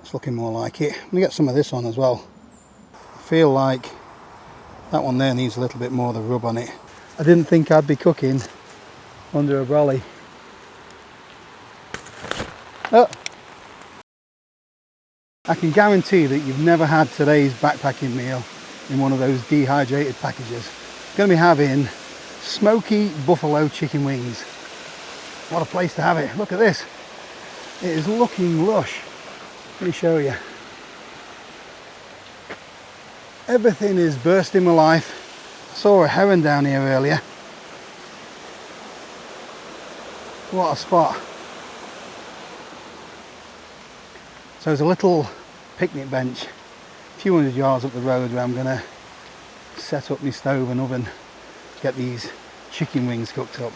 It's looking more like it. I'm going to get some of this on as well. I feel like that one there needs a little bit more of the rub on it. I didn't think I'd be cooking under a brolly. Oh. I can guarantee that you've never had today's backpacking meal in one of those dehydrated packages. I'm going to be having smoky buffalo chicken wings. What a place to have it. Look at this. It is looking lush. Let me show you. Everything is bursting with life. I saw a heron down here earlier. What a spot. So there's a little picnic bench a few hundred yards up the road where I'm going to set up my stove and oven, get these chicken wings cooked up.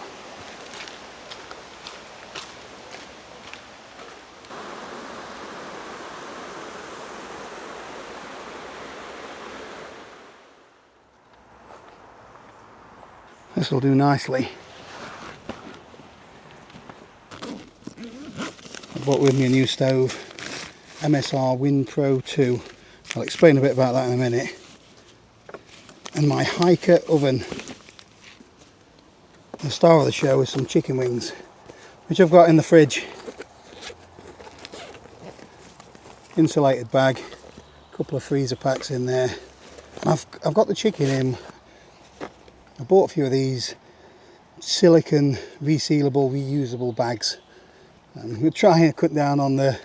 This will do nicely. I bought with me a new stove, MSR WindPro 2. I'll explain a bit about that in a minute. And my Hajka oven. The star of the show is some chicken wings, which I've got in the fridge. Insulated bag, a couple of freezer packs in there. And I've got the chicken in. I bought a few of these silicone resealable, reusable bags. We're trying to cut down on the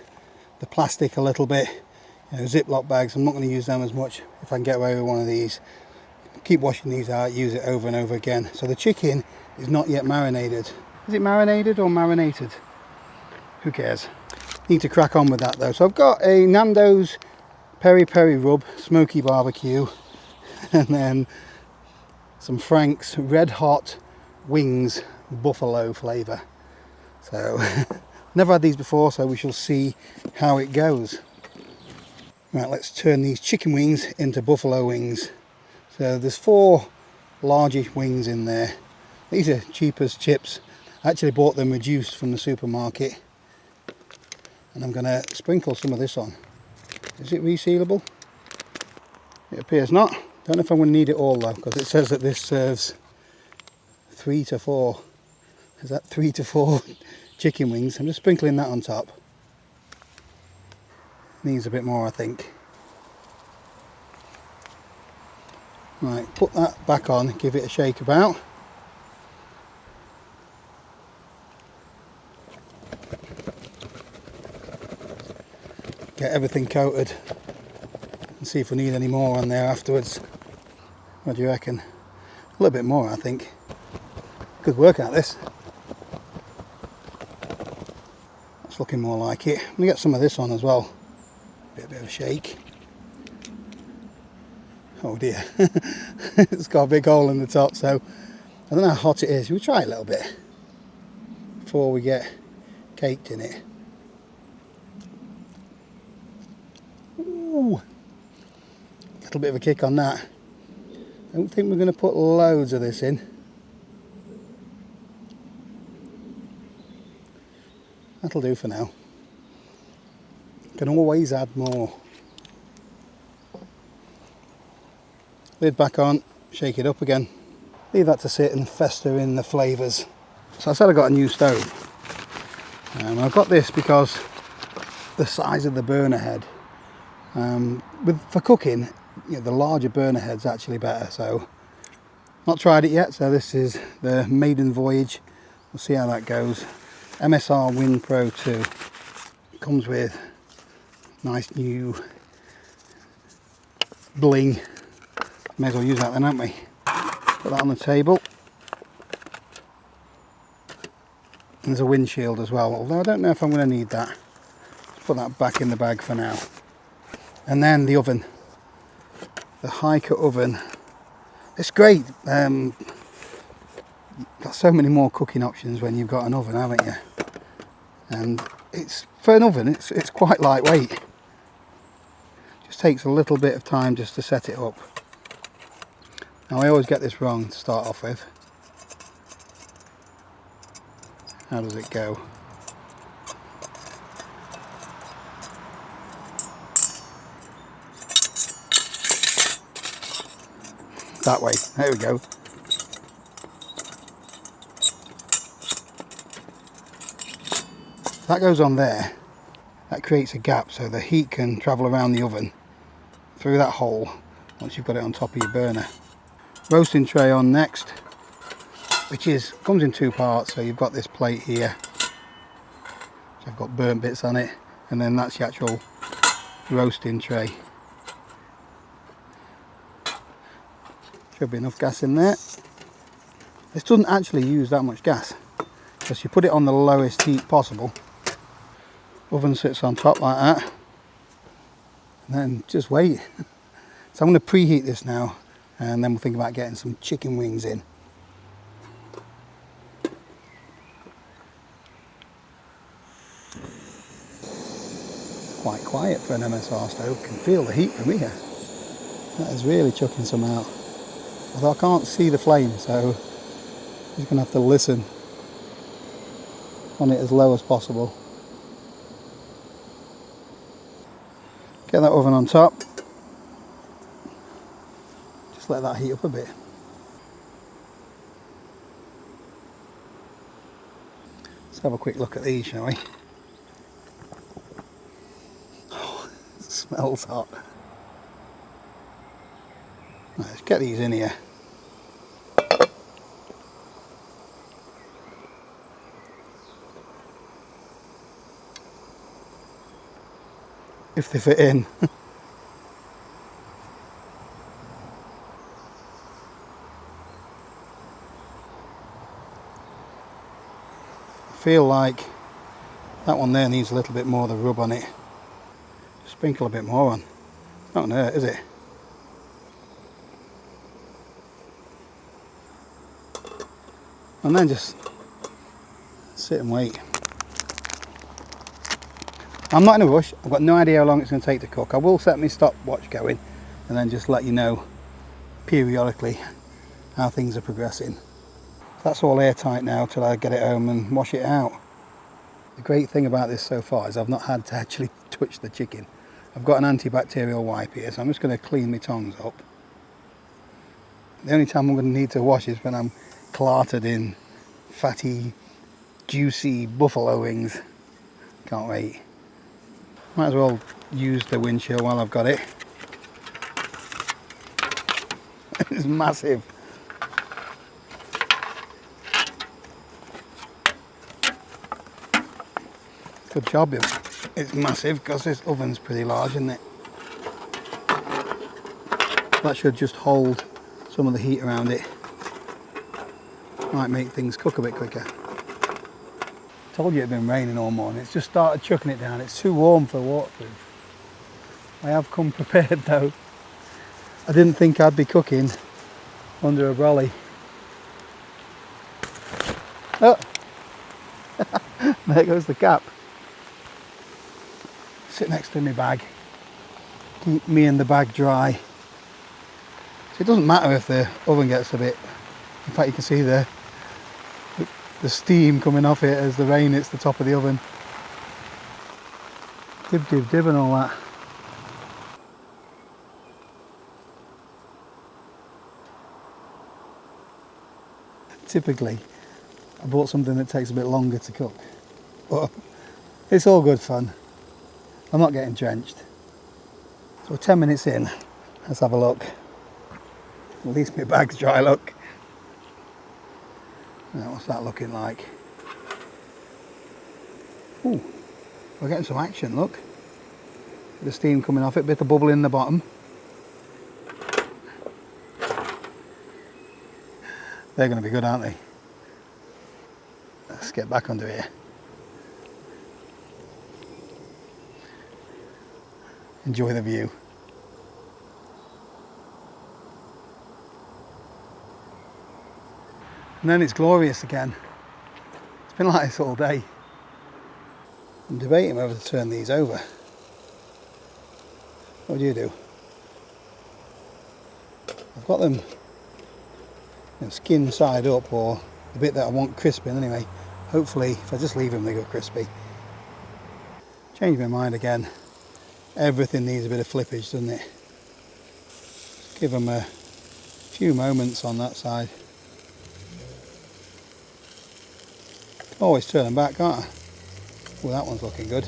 plastic a little bit. You know, Ziploc bags, I'm not going to use them as much if I can get away with one of these. Keep washing these out, use it over and over again. So the chicken is not yet marinated. Is it marinated or marinated? Who cares? Need to crack on with that though. So I've got a Nando's peri peri rub, Smokey BBQ, and then some Frank's red hot wings, buffalo flavour. So never had these before, so we shall see how it goes. Right, let's turn these chicken wings into buffalo wings. So there's 4 largish wings in there. These are cheap as chips. I actually bought them reduced from the supermarket. And I'm going to sprinkle some of this on. Is it resealable? It appears not. Don't know if I'm going to need it all though, because it says that this serves 3 to 4. Is that 3 to 4 chicken wings? I'm just sprinkling that on top. Needs a bit more, I think. Right, put that back on, give it a shake about. Get everything coated and see if we need any more on there afterwards. What do you reckon? A little bit more, I think. Good work out this. That's looking more like it. I'm going to get some of this on as well. A bit of a shake. Oh dear. It's got a big hole in the top, so I don't know how hot it is. We'll try it a little bit before we get caked in it. Ooh. A little bit of a kick on that. I don't think we're going to put loads of this in. That'll do for now. Can always add more. Lid back on, shake it up again. Leave that to sit and fester in the flavours. So I said I got a new stove. I've got this because the size of the burner head. For cooking, you know, the larger burner head's actually better. So not tried it yet. So this is the maiden voyage. We'll see how that goes. MSR WindPro 2. It comes with nice new bling. May as well use that then, haven't we? Put that on the table. And there's a windshield as well, although I don't know if I'm going to need that. Let's put that back in the bag for now. And then the oven. The Hajka oven. It's great. Got so many more cooking options when you've got an oven, haven't you? And it's, for an oven, it's quite lightweight. Just takes a little bit of time just to set it up. Now I always get this wrong to start off with. How does it go? That way, there we go. That goes on there. That creates a gap so the heat can travel around the oven through that hole once you've got it on top of your burner. Roasting tray on next, which comes in two parts. So you've got this plate here, which I've got burnt bits on it, and then that's the actual roasting tray. Should be enough gas in there. This doesn't actually use that much gas because you put it on the lowest heat possible. Oven sits on top like that, and then just wait. So I'm going to preheat this now, and then we'll think about getting some chicken wings in. Quite quiet for an MSR stove. Can feel the heat from here. That is really chucking some out. Although I can't see the flame, so I'm just going to have to listen on it as low as possible. Get that oven on top. Just let that heat up a bit. Let's have a quick look at these, shall we? Oh, it smells hot. Right, let's get these in here. If they fit in. I feel like that one there needs a little bit more of the rub on it. Sprinkle a bit more on. Not gonna hurt, is it? And then just sit and wait. I'm not in a rush. I've got no idea how long it's going to take to cook. I will set my stopwatch going and then just let you know periodically how things are progressing. That's all airtight now till I get it home and wash it out. The great thing about this so far is I've not had to actually touch the chicken. I've got an antibacterial wipe here, so I'm just going to clean my tongs up. The only time I'm going to need to wash is when I'm clarted in fatty, juicy buffalo wings. Can't wait. Might as well use the wind chill while I've got it. It's massive. Good job it's massive because this oven's pretty large, isn't it? That should just hold some of the heat around it. Might make things cook a bit quicker. Told you it had been raining all morning. It's just started chucking it down. It's too warm for waterproof. I have come prepared though. I didn't think I'd be cooking under a brolly. Oh! There goes the cap. Sit next to my bag. Keep me and the bag dry. So it doesn't matter if the oven gets a bit... In fact, you can see the steam coming off it as the rain hits the top of the oven. Dib dib dib and all that. Typically I bought something that takes a bit longer to cook, but it's all good fun. I'm not getting drenched. So 10 minutes in, let's have a look. At least my bag's dry, look. Now, what's that looking like? Ooh, we're getting some action, look. Bit of steam coming off it, bit of bubble in the bottom. They're going to be good, aren't they? Let's get back under here. Enjoy the view. And then it's glorious again. It's been like this all day. I'm debating whether to turn these over. What do you do? I've got them skin side up, or the bit that I want crisping anyway. Hopefully if I just leave them they go crispy. Changed my mind again. Everything needs a bit of flippage, doesn't it? Just give them a few moments on that side. Always turn them back, can't I? Well, that one's looking good.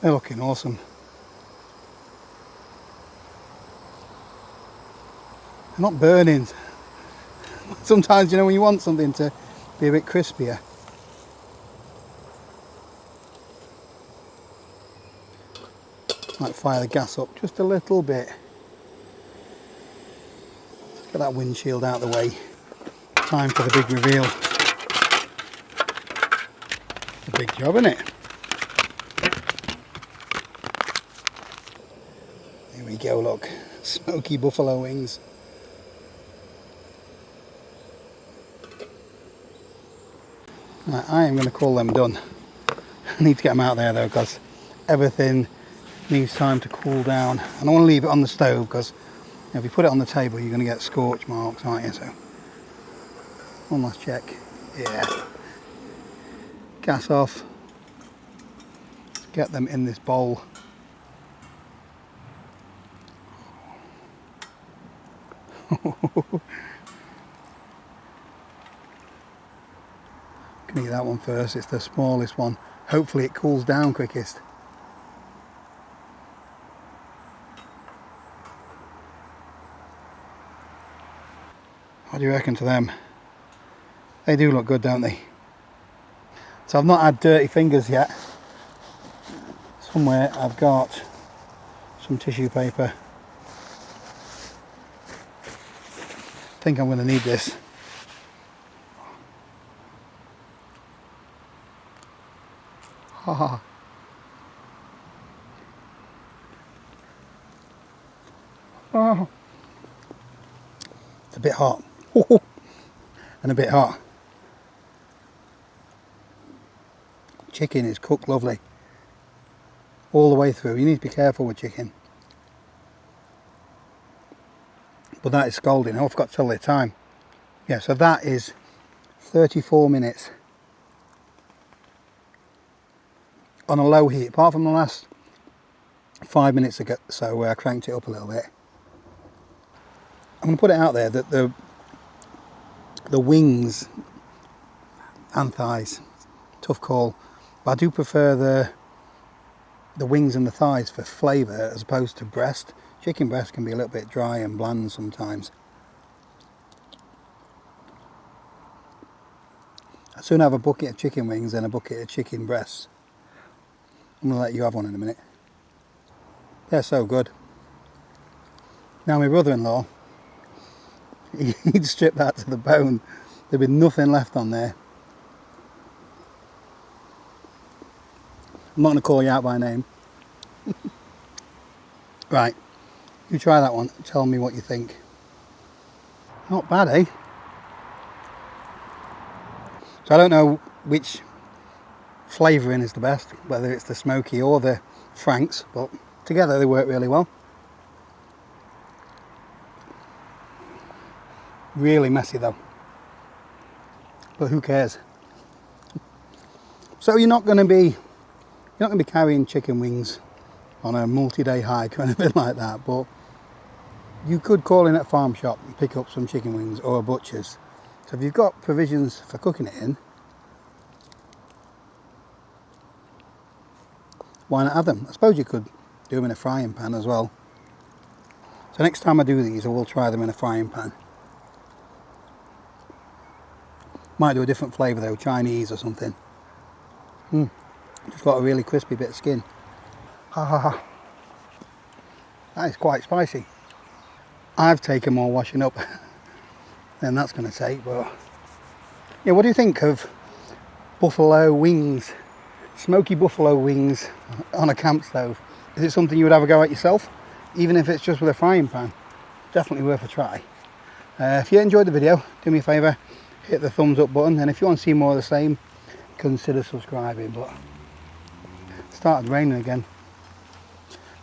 They're looking awesome. They're not burning. Sometimes, you know, when you want something to be a bit crispier. Might fire the gas up just a little bit. Get that windshield out of the way. Time for the big reveal. A big job, isn't it? Here we go, look. Smoky buffalo wings. Right, I am going to call them done. I need to get them out there though, because everything needs time to cool down. And I don't want to leave it on the stove, because if you put it on the table you're going to get scorch marks, aren't you? So, one last check. Yeah. Gas off. Get them in this bowl. Can eat that one first, it's the smallest one. Hopefully it cools down quickest. What do you reckon to them? They do look good, don't they? So I've not had dirty fingers yet. Somewhere I've got some tissue paper. I think I'm going to need this. Oh. Oh. It's a bit hot. And a bit hot. Chicken is cooked lovely. All the way through. You need to be careful with chicken. But that is scalding. Oh, I forgot to tell the time. Yeah, so that is 34 minutes. On a low heat, apart from the last 5 minutes ago, so where I cranked it up a little bit. I'm going to put it out there that the wings and thighs, tough call, but I do prefer the wings and the thighs for flavour as opposed to breast. Chicken breast can be a little bit dry and bland sometimes. I'd sooner have a bucket of chicken wings than a bucket of chicken breasts. I'm going to let you have one in a minute. They're so good. Now my brother-in-law, he'd strip that to the bone. There'd be nothing left on there. I'm not going to call you out by name. Right, you try that one. Tell me what you think. Not bad, eh? So I don't know which flavouring is the best, whether it's the smoky or the Franks, but together they work really well. Really messy though, but who cares? So you're not going to be carrying chicken wings on a multi-day hike or anything like that, but you could call in at a farm shop and pick up some chicken wings, or a butcher's. So if you've got provisions for cooking it in, why not have them? I suppose you could do them in a frying pan as well. So next time I do these, I will try them in a frying pan. Might do a different flavour though, Chinese or something. Just got a really crispy bit of skin. Ha ha ha. That is quite spicy. I've taken more washing up than that's going to take, but yeah, what do you think of buffalo wings? Smoky buffalo wings on a camp stove. Is it something you would have a go at yourself? Even if it's just with a frying pan? Definitely worth a try. If you enjoyed the video, do me a favour, hit the thumbs up button, and if you want to see more of the same, consider subscribing. But it started raining again,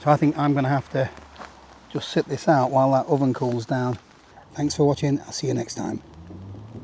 so I think I'm going to have to just sit this out while that oven cools down. Thanks for watching. I'll see you next time.